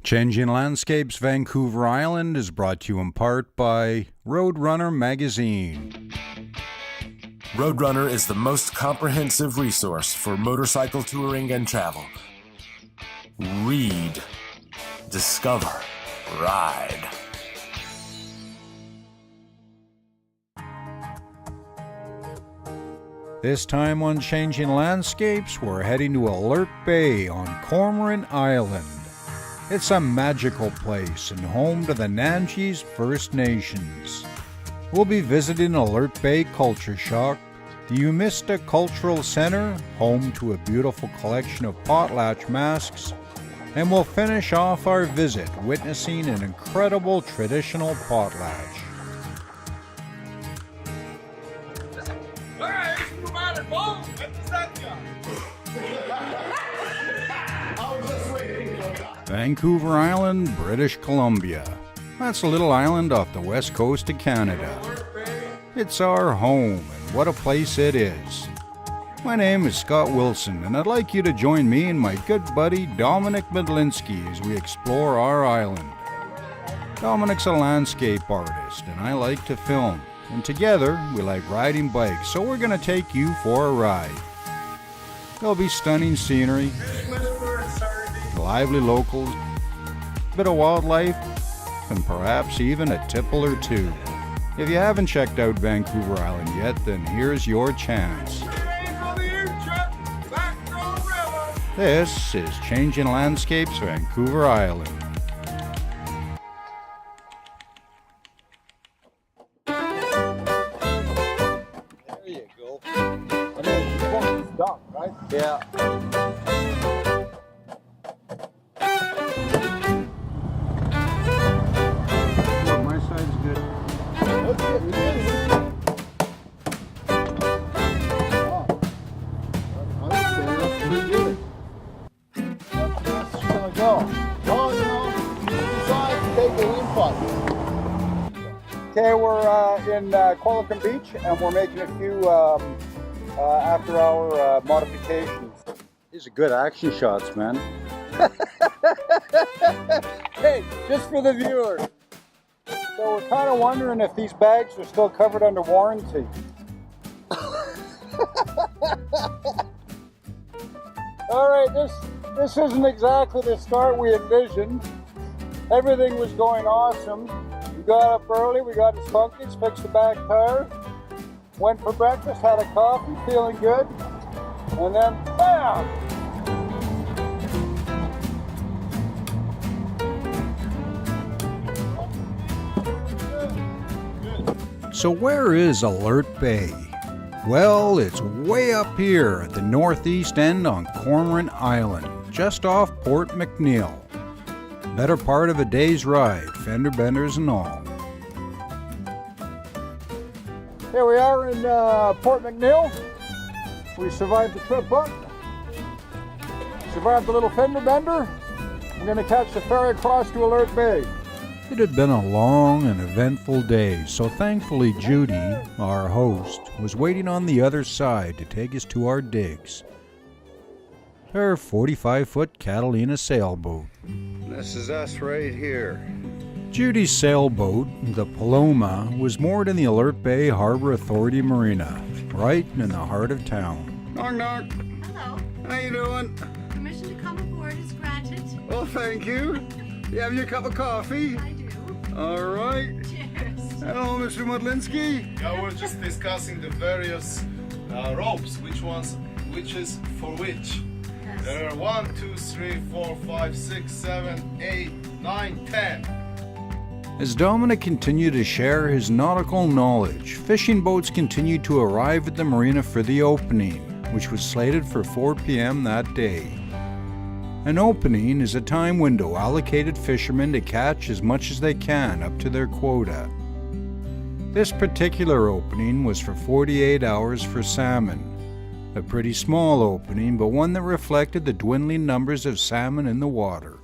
Changing Landscapes Vancouver Island is brought to you in part by Roadrunner Magazine. Roadrunner is the most comprehensive resource for motorcycle touring and travel. Read, discover, ride. This time on Changing Landscapes, we're heading to Alert Bay on Cormorant Island. It's a magical place and home to the Namgis First Nations. We'll be visiting Alert Bay Culture Shock, the Umista Cultural Centre, home to a beautiful collection of Potlatch masks, and we'll finish off our visit witnessing an incredible traditional potlatch. Vancouver Island, British Columbia. That's a little island off the west coast of Canada. It's our home, and what a place it is. My name is Scott Wilson, and I'd like you to join me and my good buddy Dominic Medlinski as we explore our island. Dominic's a landscape artist, and I like to film, and together we like riding bikes, so we're going to take you for a ride. There'll be stunning scenery, lively locals, a bit of wildlife, and perhaps even a tipple or two. If you haven't checked out Vancouver Island yet, then here's your chance. This is Changing Landscapes Vancouver Island. There you go. And then you want this duck, right? Yeah. My side's good. Let's get this. Oh. I think that's pretty good. That's just gonna go. Well, you know, decide to take the input. Okay, we're in Qualicum Beach, and we're making a few after-hour modifications. These are good action shots, man. Hey, just for the viewer. So we're kind of wondering if these bags are still covered under warranty. All right, this isn't exactly the start we envisioned. Everything was going awesome. We got up early, we got his funkies, fixed the back tire, went for breakfast, had a coffee, feeling good, and then bam! So where is Alert Bay? Well, it's way up here at the northeast end on Cormorant Island, just off Port McNeill. Better part of a day's ride, fender benders and all. Here we are in Port McNeill. We survived the trip up. Survived the little fender bender. We're going to catch the ferry across to Alert Bay. It had been a long and eventful day, so thankfully Judy, our host, was waiting on the other side to take us to our digs. Her 45-foot Catalina sailboat. This is us right here. Judy's sailboat, the Paloma, was moored in the Alert Bay Harbor Authority Marina, right in the heart of town. Knock, knock. Hello. How you doing? Permission to come aboard is granted. Well, thank you. You have your cup of coffee? I do. All right. Cheers. Hello, Mr. Modlinski. Yeah, we're just discussing the various ropes, which is for which. Yes. There are 1, 2, 3, 4, 5, 6, 7, 8, 9, 10. As Dominic continued to share his nautical knowledge, fishing boats continued to arrive at the marina for the opening, which was slated for 4 p.m. that day. An opening is a time window allocated fishermen to catch as much as they can up to their quota. This particular opening was for 48 hours for salmon. A pretty small opening, but one that reflected the dwindling numbers of salmon in the water.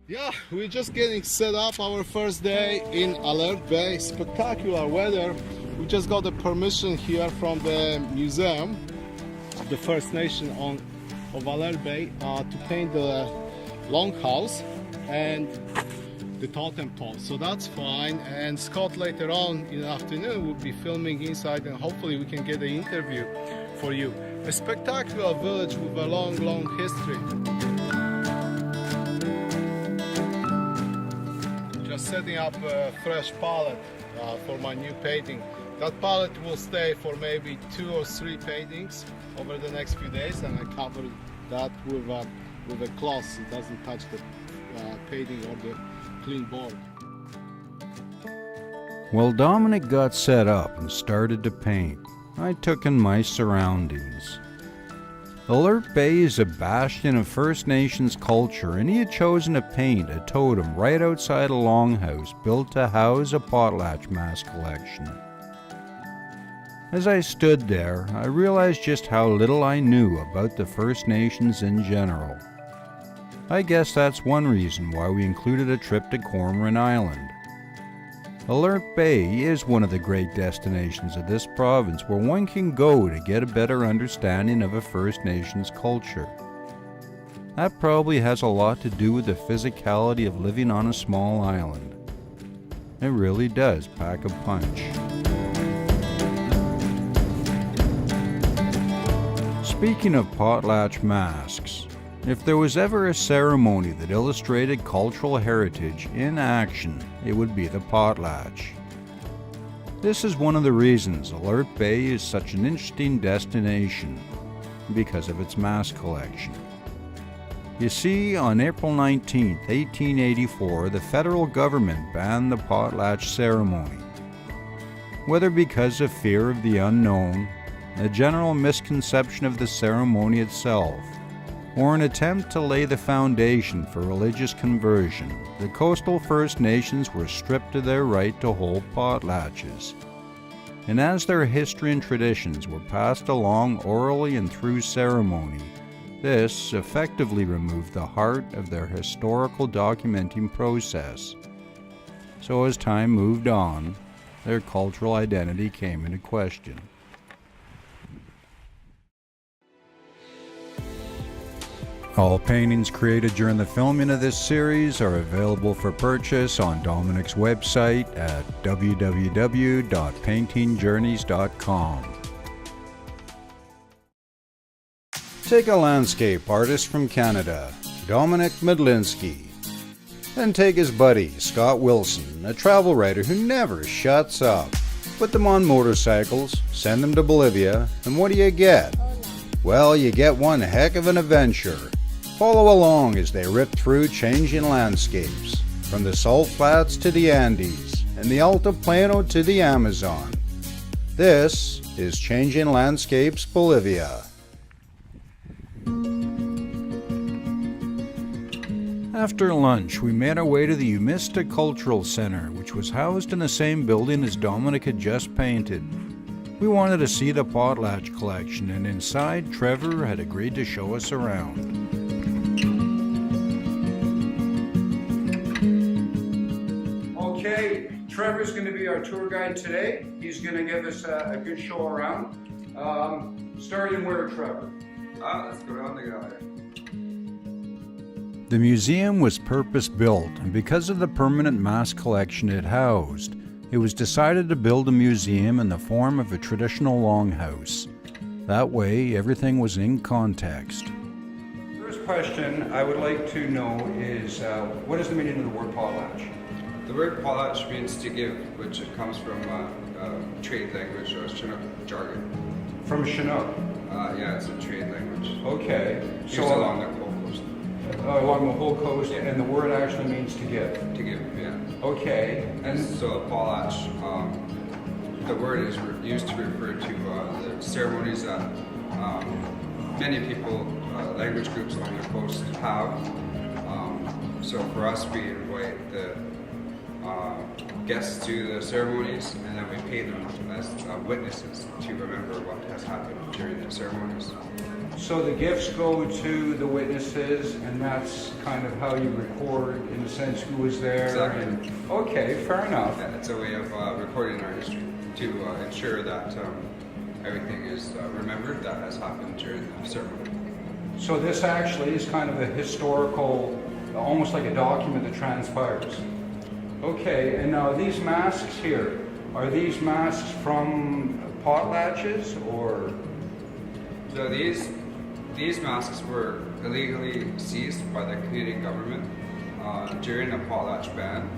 Yeah, we're just getting set up our first day in Alert Bay. Spectacular weather. We just got the permission here from the museum, the First Nation of Alert Bay, to paint the longhouse and the totem pole, so that's fine. And Scott later on in the afternoon will be filming inside, and hopefully we can get an interview for you. A spectacular village with a long history. Just setting up a fresh palette for my new painting. That palette will stay for maybe 2 or 3 paintings over the next few days, and I cover that with a cloth so it doesn't touch the painting or the clean board. Well, Dominic got set up and started to paint. I took in my surroundings. Alert Bay is a bastion of First Nations culture, and he had chosen to paint a totem right outside a longhouse built to house a Potlatch mask collection. As I stood there, I realized just how little I knew about the First Nations in general. I guess that's one reason why we included a trip to Cormorant Island. Alert Bay is one of the great destinations of this province where one can go to get a better understanding of a First Nations culture. That probably has a lot to do with the physicality of living on a small island. It really does pack a punch. Speaking of Potlatch masks, if there was ever a ceremony that illustrated cultural heritage in action, it would be the Potlatch. This is one of the reasons Alert Bay is such an interesting destination, because of its mask collection. You see, on April 19, 1884, the federal government banned the Potlatch ceremony. Whether because of fear of the unknown, a general misconception of the ceremony itself, or an attempt to lay the foundation for religious conversion, the coastal First Nations were stripped of their right to hold potlatches. And as their history and traditions were passed along orally and through ceremony, this effectively removed the heart of their historical documenting process. So as time moved on, their cultural identity came into question. All paintings created during the filming of this series are available for purchase on Dominic's website at www.paintingjourneys.com. Take a landscape artist from Canada, Dominic Medlinski. Then take his buddy, Scott Wilson, a travel writer who never shuts up. Put them on motorcycles, send them to Bolivia, and what do you get? Well, you get one heck of an adventure. Follow along as they rip through changing landscapes, from the salt flats to the Andes, and the Altiplano to the Amazon. This is Changing Landscapes Bolivia. After lunch, we made our way to the Umista Cultural Centre, which was housed in the same building as Dominic had just painted. We wanted to see the Potlatch Collection, and inside, Trevor had agreed to show us around. Okay, Trevor's going to be our tour guide today. He's going to give us a good show around. Starting where, Trevor? Let's go down the gallery. The museum was purpose-built, and because of the permanent mask collection it housed, it was decided to build a museum in the form of a traditional longhouse. That way, everything was in context. First question I would like to know is, what is the meaning of the word potlatch? The word potlatch means to give, which it comes from trade language or Chinook jargon. From Chinook? Yeah, it's a trade language. Okay. Used So along the whole coast. Along the whole coast, Yeah. and the word actually means to give. To give, yeah. Okay. And so a potlatch, the word is used to refer to the ceremonies that many people, language groups along the coast have. So for us, we invite the guests to the ceremonies, and then we pay them as witnesses to remember what has happened during the ceremonies. So the gifts go to the witnesses, and that's kind of how you record, in a sense, who was there. Exactly. And, okay, fair enough. Yeah, it's a way of recording our history to ensure that everything is remembered that has happened during the ceremony. So this actually is kind of a historical almost like a document that transpires. Okay, and now these masks here, are these masks from potlatches or? So these masks were illegally seized by the Canadian government during the potlatch ban.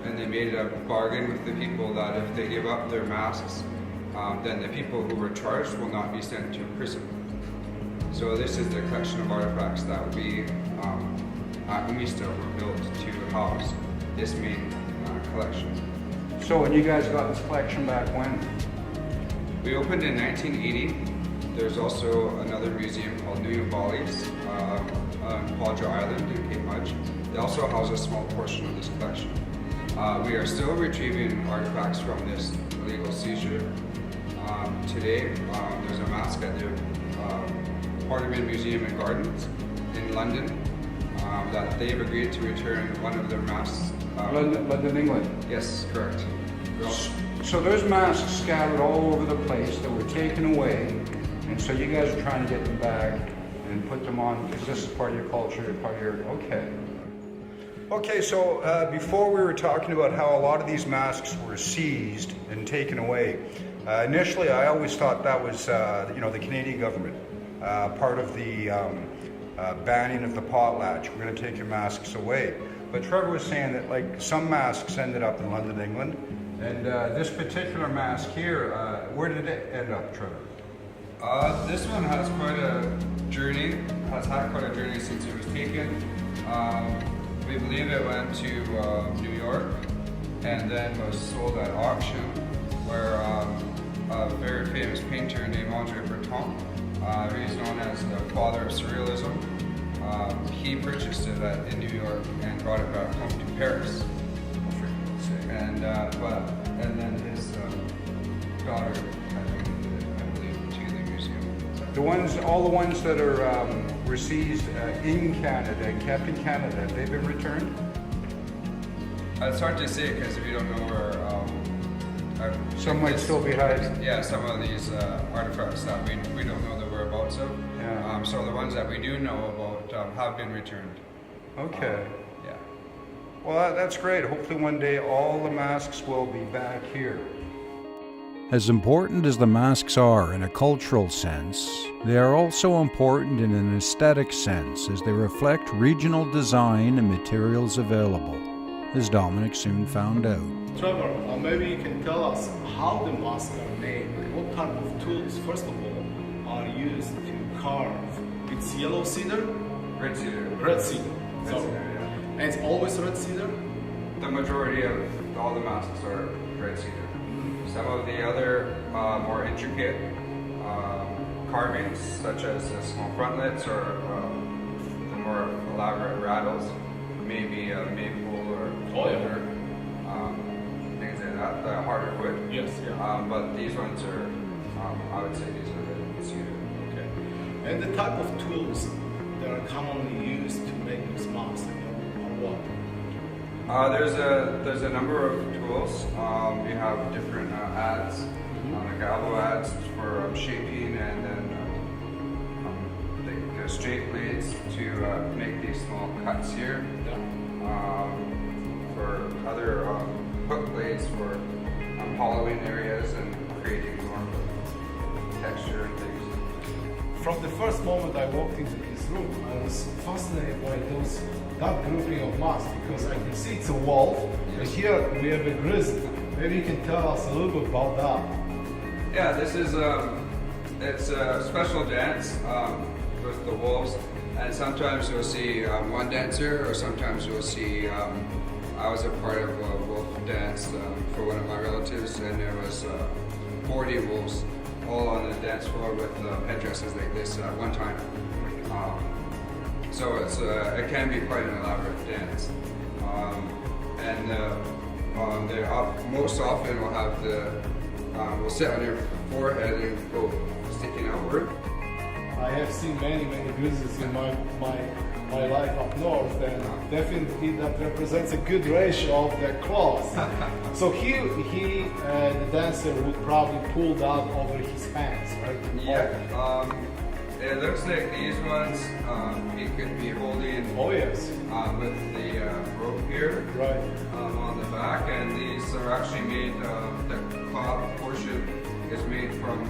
And they made a bargain with the people that if they give up their masks, then the people who were charged will not be sent to prison. So this is the collection of artifacts that we at Umista were built to house this main collection. So when you guys got this collection back when? We opened in 1980. There's also another museum called Namgis on Potlatch Island in Cape Mudge. They also house a small portion of this collection. We are still retrieving artifacts from this illegal seizure. Today, there's a mask at the Parliament Museum and Gardens in London that they've agreed to return one of their masks. London, England? Yes, correct. So there's masks scattered all over the place that were taken away, and so you guys are trying to get them back and put them on, because this is part of your culture, part of your, okay. Okay, so before we were talking about how a lot of these masks were seized and taken away. Initially, I always thought that was, the Canadian government, part of the banning of the potlatch. We're going to take your masks away. But Trevor was saying that like some masks ended up in London, England, and this particular mask here, where did it end up, Trevor? This one has quite a journey. Has had quite a journey since it was taken. We believe it went to New York and then was sold at auction, where a very famous painter named Andre Breton, he's known as the father of surrealism, he purchased it in New York and brought it back home to Paris. And then his daughter, I believe, to the museum. All the ones that are were seized in Canada and kept in Canada, have they been returned? It's hard to say because we don't know where. Some might still be hiding. Yeah, some of these artifacts that we don't know the whereabouts of. Yeah. So the ones that we do know about have been returned. Okay. Yeah. Well, that's great. Hopefully one day all the masks will be back here. As important as the masks are in a cultural sense, they are also important in an aesthetic sense as they reflect regional design and materials available, as Dominic soon found out. Trevor, maybe you can tell us how the masks are made. What type of tools, first of all, are used to carve? It's yellow cedar? Red cedar. Red cedar. Red cedar, yeah. And it's always red cedar? The majority of all the masks are red cedar. Some of the other more intricate carvings, such as the small frontlets or the more elaborate rattles, maybe maple or other things like that, the harder wood. Yes, yeah. But these ones are, I would say these are red cedar. Okay. And the type of tools that are commonly used to make these masks are what? There's a number of tools. We have different adze, like elbow adze for shaping, and then the straight blades to make these small cuts here. For other hook blades for hollowing areas and creating more texture and things. From the first moment I walked into this room, I was fascinated by that grouping of masks, because I can see it's a wolf, and here we have a grizzly. Maybe you can tell us a little bit about that. Yeah, this is it's a special dance with the wolves, and sometimes you'll see one dancer, or sometimes you'll see. I was a part of a wolf dance for one of my relatives, and there was 40 wolves all on the dance floor with headdresses like this at one time. So it can be quite an elaborate dance, and they most often will have will sit on your forehead and go sticking outward. I have seen many grizzlies in my life up north, and definitely that represents a good ratio of their claws. So the dancer would probably pull that over his pants, right? Yeah. It looks like these ones he could be holding with the rope here on the back, and these are actually made, the cloth portion is made from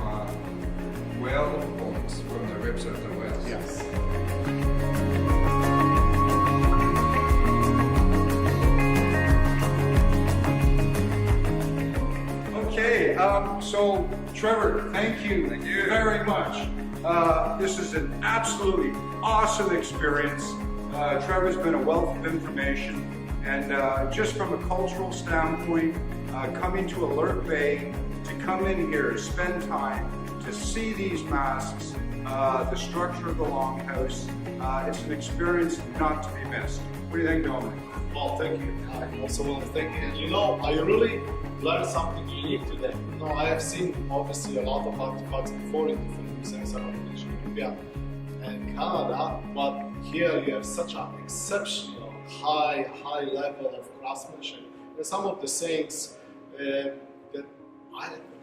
whale bones, from the ribs of the whales. Yes. Okay, so Trevor, thank you very much. This is an absolutely awesome experience. Trevor's been a wealth of information, and just from a cultural standpoint, coming to Alert Bay, to come in here, spend time, to see these masks, the structure of the longhouse, it's an experience not to be missed. What do you think, Dominic? Well, thank you. I also want to thank you. And you know, I really learned something unique today. You know, I have seen obviously a lot of artifacts before in different museums around British Columbia and Canada, but here you have such an exceptional high level of craftsmanship. And some of the things that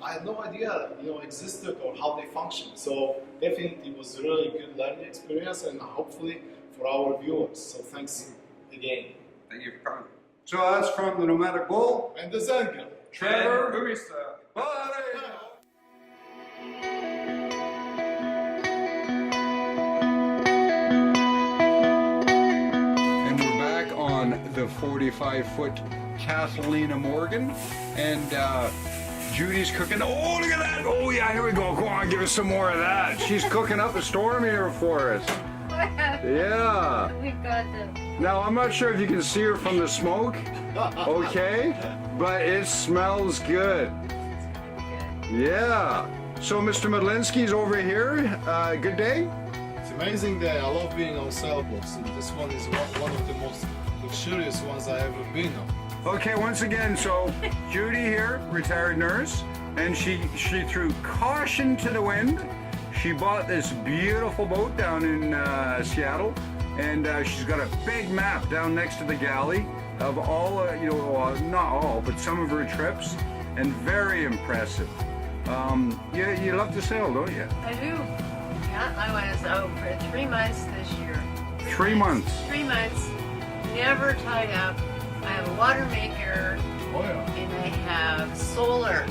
I had no idea, you know, existed or how they function. So definitely it was a really good learning experience, and hopefully for our viewers. So thanks again. Thank you for coming. So that's from the Nomadic Bull. And the Zenka. Trevor. Umista. Bye. And we're back on the 45-foot Catalina Morgan, and Judy's cooking. Oh, look at that! Oh yeah, here we go. Go on, give us some more of that. She's cooking up a storm here for us. Yeah. We got them. Now, I'm not sure if you can see her from the smoke, okay? But it smells good. Yeah. So, Mr. Medlinski's over here. Good day? It's an amazing day. I love being on sailboats, and this one is one of the most luxurious ones I've ever been on. Okay, once again, so Judy here, retired nurse, and she threw caution to the wind. She bought this beautiful boat down in Seattle, and she's got a big map down next to the galley of all, not all, but some of her trips, and very impressive. You love to sail, don't you? I do. Yeah, I was out for 3 months this year. 3 months. 3 months. Never tied up. I have a water maker. Oh yeah. And I have solar.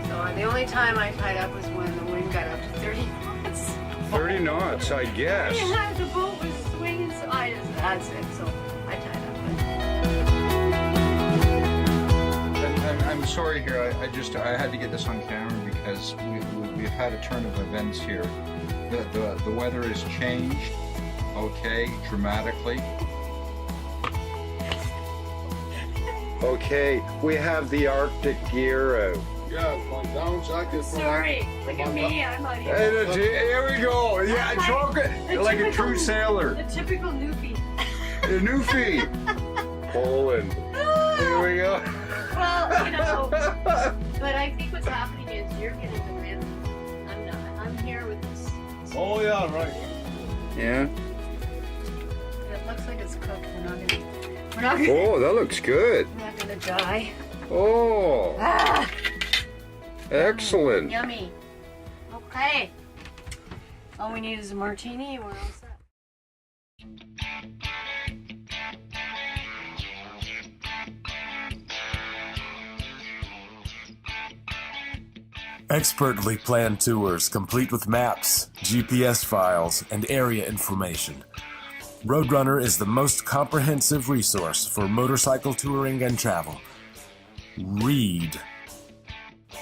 So the only time I tied up was when the wind got up to 30 knots. 30 knots, I guess. Yeah, the boat was swinging, so that's it. So I tied up. I'm sorry here. I had to get this on camera because we've had a turn of events here. The weather has changed, okay, dramatically. Okay, we have the Arctic gear out. Yeah, my down jacket. Sorry, look at me. I'm not here. Here we go. Yeah, chocolate, like a true sailor. The typical newbie. The newfie. Poland. Here we go. Well, you know, but I think what's happening is you're getting the rhythm. I'm not. I'm here with this. Oh yeah, right. Yeah. It looks like it's cooked. We're not gonna. Oh, that looks good. We're not gonna die. Oh, Ah, excellent. yummy. Okay. All we need is a martini. We're all set. Expertly planned tours complete with maps, GPS files, and area information. Roadrunner is the most comprehensive resource for motorcycle touring and travel. Read,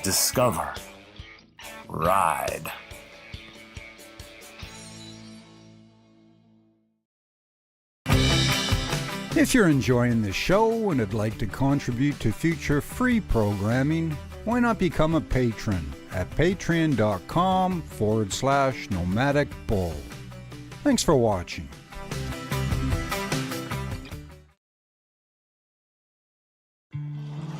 discover, ride. If you're enjoying the show and would like to contribute to future free programming, why not become a patron at patreon.com/Nomadic Bull. Thanks for watching.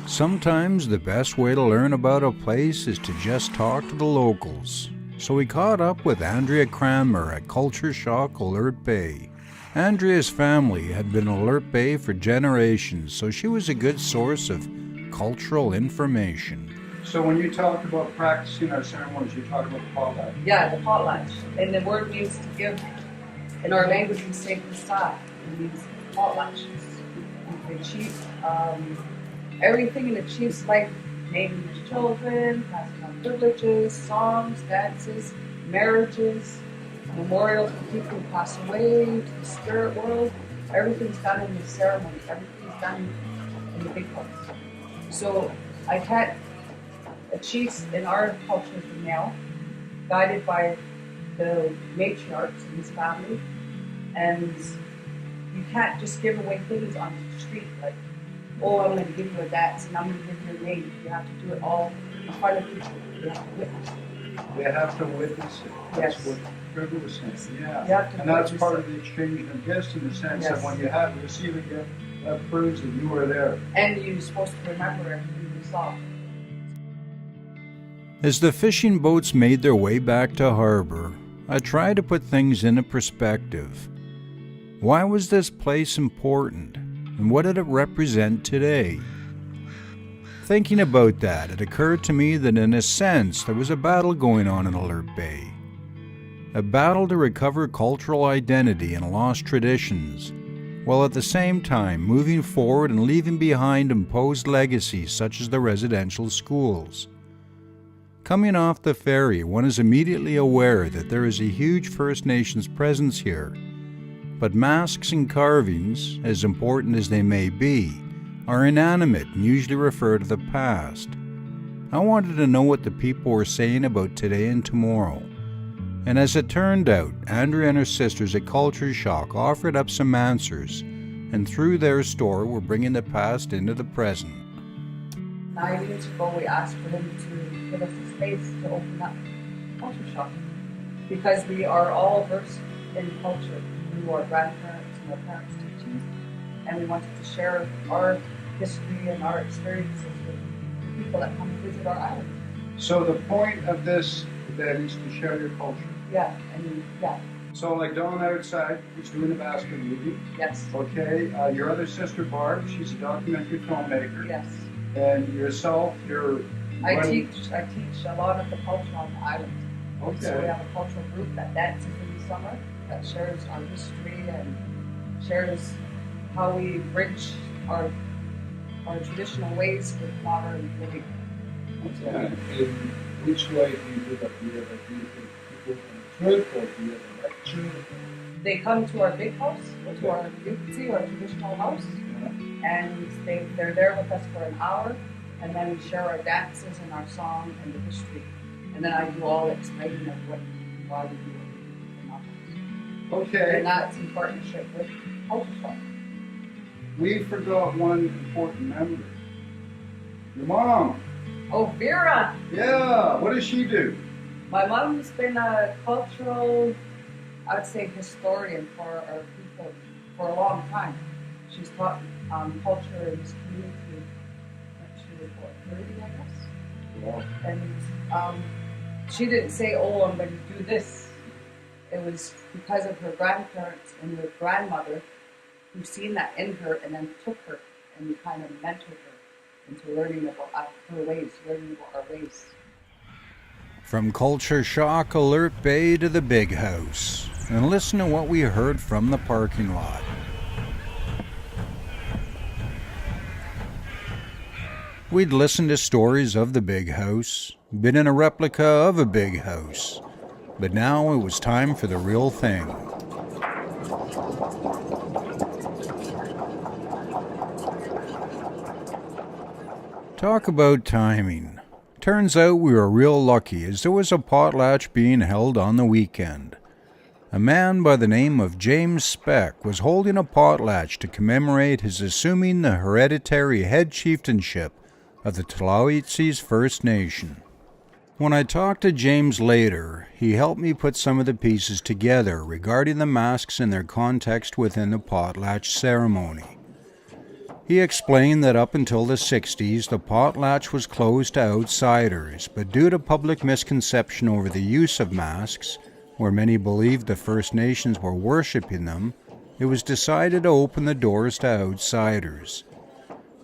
Sometimes the best way to learn about a place is to just talk to the locals. So we caught up with Andrea Cranmer at Culture Shock Alert Bay. Andrea's family had been Alert Bay for generations, so she was a good source of cultural information. So when you talk about practicing our ceremonies, you talk about the potlatch. Yeah, the potlatch. And the word means to give. In our language, we say prasad. It means potlatch. The chief, everything in the chief's life, naming his children, passing on privileges, songs, dances, marriages, memorials for people who pass away, to the spirit world. Everything's done in the ceremony. Everything's done in the big house. So a chief in our culture is a male, guided by the matriarchs in his family, and you can't just give away things on the street like, oh, I'm going to give you a dance and I'm going to give you a name. You have to do it all in front of people. You have to witness it. They have to witness it. That's Yes. what Trevor was saying. Yeah. You have to And that's witness part it. of the exchange of gifts in the sense Yes. that when you have receive a gift, that proves that you were there. And you're supposed to remember everything you saw. As the fishing boats made their way back to harbor, I tried to put things into perspective. Why was this place important, and what did it represent today? Thinking about that, it occurred to me that in a sense there was a battle going on in Alert Bay. A battle to recover cultural identity and lost traditions, while at the same time moving forward and leaving behind imposed legacies such as the residential schools. Coming off the ferry, one is immediately aware that there is a huge First Nations presence here, but masks and carvings, as important as they may be, are inanimate and usually refer to the past. I wanted to know what the people were saying about today and tomorrow. And as it turned out, Andrea and her sisters at Culture Shock offered up some answers, and through their store were bringing the past into the present. 9 years ago, we asked for him to give us a space to open up Culture Shock, because we are all versed in culture through our grandparents and our parents' teachings, and we wanted to share our history and our experiences with the people that come to visit our island. So the point of this event is to share your culture. Yeah, and yeah, So like Dawn outside is doing the basket weaving. yes, Okay, your other sister Barb, she's a documentary filmmaker. yes. And yourself, you're I running- teach a lot of the culture on the island. So we Okay. have a cultural group that dances in the summer, that shares our history and shares how we bridge our traditional ways with modern living. Yeah. In which way do you do that? Do you have people from the trip or do you have a lecture? They come to our big house, to our yupzi, our traditional house, and they're there with us for an hour, and then we share our dances and our song and the history. And then I do all the explaining of why we do it in our house. Okay. And that's in partnership with Culture Shock. We forgot one important member. Your mom. Oh, Vera! Yeah. What does she do? My mom's been a cultural, I'd say, historian for our people for a long time. She's taught culture in this community since she was, 30, I guess? Yeah. And she didn't say, oh, I'm going to do this. It was because of her grandparents and her grandmother who seen that in her and then took her and kind of mentored her into learning about her ways, learning about our ways. From Culture Shock Alert Bay to the Big House, and listen to what we heard from the parking lot. We'd listened to stories of the big house, been in a replica of a big house, but now it was time for the real thing. Talk about timing. Turns out we were real lucky as there was a potlatch being held on the weekend. A man by the name of James Speck was holding a potlatch to commemorate his assuming the hereditary head chieftainship of the Tla'ao'tsi's First Nation. When I talked to James later, he helped me put some of the pieces together regarding the masks and their context within the potlatch ceremony. He explained that up until the 60s, the potlatch was closed to outsiders, but due to public misconception over the use of masks, where many believed the First Nations were worshipping them, it was decided to open the doors to outsiders.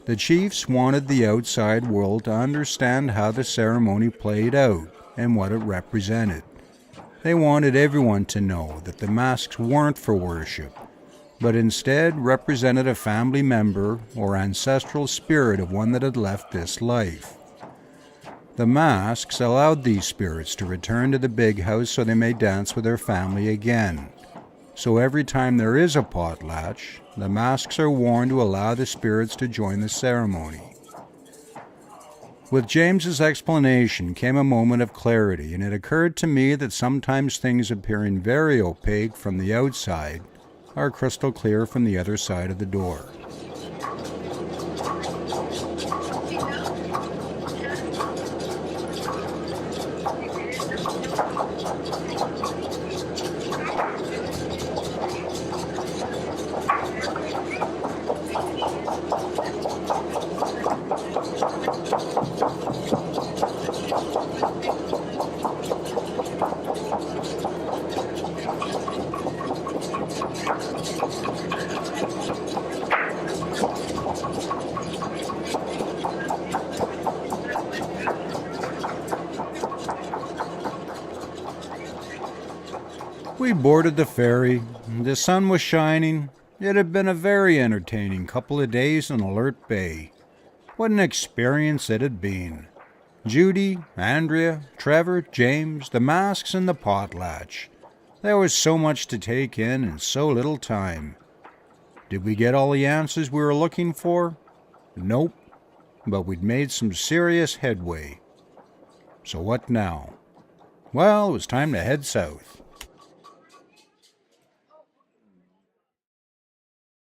The chiefs wanted the outside world to understand how the ceremony played out and what it represented. They wanted everyone to know that the masks weren't for worship, but instead represented a family member or ancestral spirit of one that had left this life. The masks allowed these spirits to return to the big house so they may dance with their family again. So every time there is a potlatch, the masks are worn to allow the spirits to join the ceremony. With James's explanation came a moment of clarity, and it occurred to me that sometimes things appearing very opaque from the outside are crystal clear from the other side of the door. We boarded the ferry. The sun was shining. It had been a very entertaining couple of days in Alert Bay. What an experience it had been. Judy, Andrea, Trevor, James, the masks, and the potlatch. There was so much to take in so little time. Did we get all the answers we were looking for? Nope. But we'd made some serious headway. So what now? Well, it was time to head south.